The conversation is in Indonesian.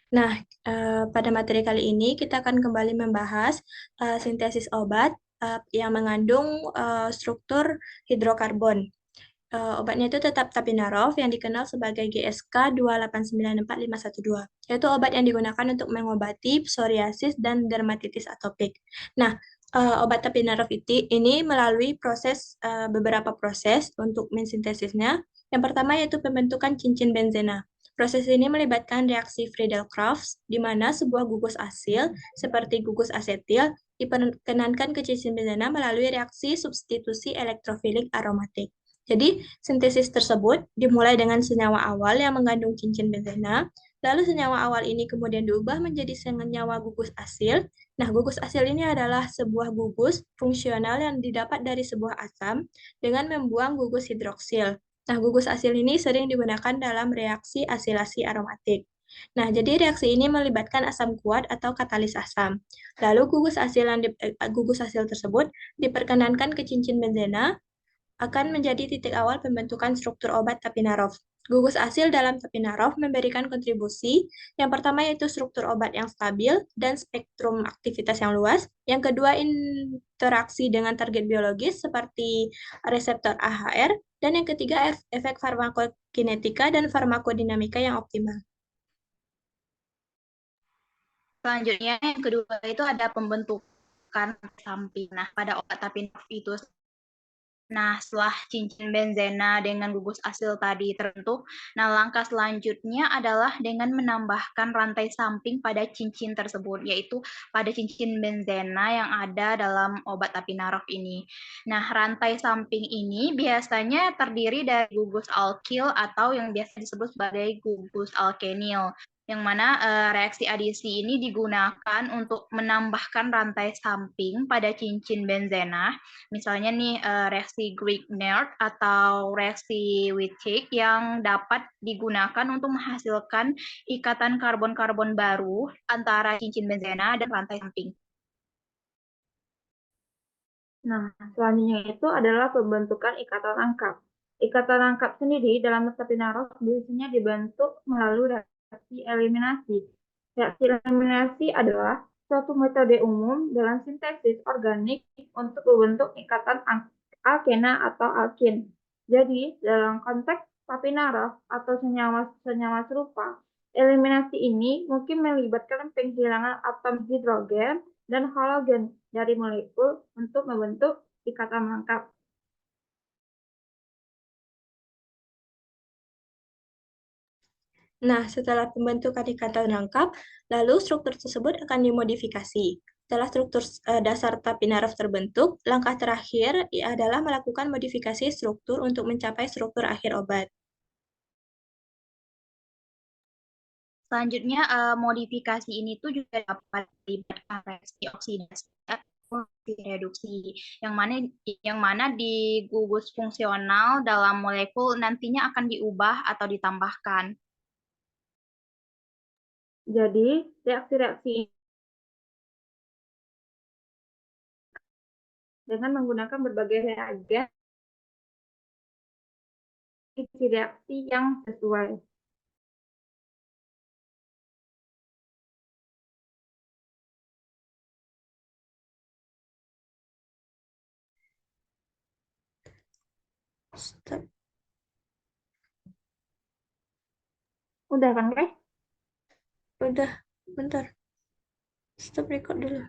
Nah, pada materi kali ini kita akan kembali membahas sintesis obat yang mengandung struktur hidrokarbon. Obatnya itu tetap tapinarof yang dikenal sebagai GSK 2894512, yaitu obat yang digunakan untuk mengobati psoriasis dan dermatitis atopik. Nah, obat tapinarof ini melalui beberapa proses untuk mensintesisnya. Yang pertama yaitu pembentukan cincin benzena. Proses ini melibatkan reaksi Friedel-Crafts, di mana sebuah gugus asil seperti gugus asetil diperkenankan ke cincin benzena melalui reaksi substitusi elektrofilik aromatik. Jadi, sintesis tersebut dimulai dengan senyawa awal yang mengandung cincin benzena, lalu senyawa awal ini kemudian diubah menjadi senyawa gugus asil. Nah, gugus asil ini adalah sebuah gugus fungsional yang didapat dari sebuah asam dengan membuang gugus hidroksil. Nah, gugus asil ini sering digunakan dalam reaksi asilasi aromatik. Nah, jadi reaksi ini melibatkan asam kuat atau katalis asam. Lalu gugus asil tersebut diperkenankan ke cincin benzena akan menjadi titik awal pembentukan struktur obat tapinarof. Gugus asil dalam tapinarof memberikan kontribusi. Yang pertama yaitu struktur obat yang stabil dan spektrum aktivitas yang luas. Yang kedua, interaksi dengan target biologis seperti reseptor AHR. Dan yang ketiga, efek farmakokinetika dan farmakodinamika yang optimal. Selanjutnya yang kedua itu ada pembentukan samping. Nah, pada obat tapinarof itu, setelah cincin benzena dengan gugus asil tadi terbentuk, langkah selanjutnya adalah dengan menambahkan rantai samping pada cincin tersebut, yaitu pada cincin benzena yang ada dalam obat tapinarof ini. Nah, rantai samping ini biasanya terdiri dari gugus alkil atau yang biasa disebut sebagai gugus alkenil, yang mana reaksi adisi ini digunakan untuk menambahkan rantai samping pada cincin benzena. Misalnya nih reaksi Grignard atau reaksi Wittig yang dapat digunakan untuk menghasilkan ikatan karbon-karbon baru antara cincin benzena dan rantai samping. Nah, selanjutnya itu adalah pembentukan ikatan rangkap. Ikatan rangkap sendiri dalam tapinarof biasanya dibentuk melalui reaksi eliminasi. Reaksi eliminasi adalah suatu metode umum dalam sintesis organik untuk membentuk ikatan alkena atau alkin. Jadi, dalam konteks tapinarof atau senyawa-senyawa serupa, eliminasi ini mungkin melibatkan penghilangan atom hidrogen dan halogen dari molekul untuk membentuk ikatan rangkap. Nah, setelah pembentukan ikatan rangkap, lalu struktur tersebut akan dimodifikasi. Setelah struktur dasar tapinarof terbentuk, langkah terakhir adalah melakukan modifikasi struktur untuk mencapai struktur akhir obat. Selanjutnya modifikasi ini tuh juga dapat melibatkan reaksi oksidasi atau reduksi, yang mana di gugus fungsional dalam molekul nantinya akan diubah atau ditambahkan. Jadi, reaksi-reaksi ini dengan menggunakan berbagai reagen reaksi yang sesuai. Stop. Udah kan, guys? Udah, bentar. Stop record dulu.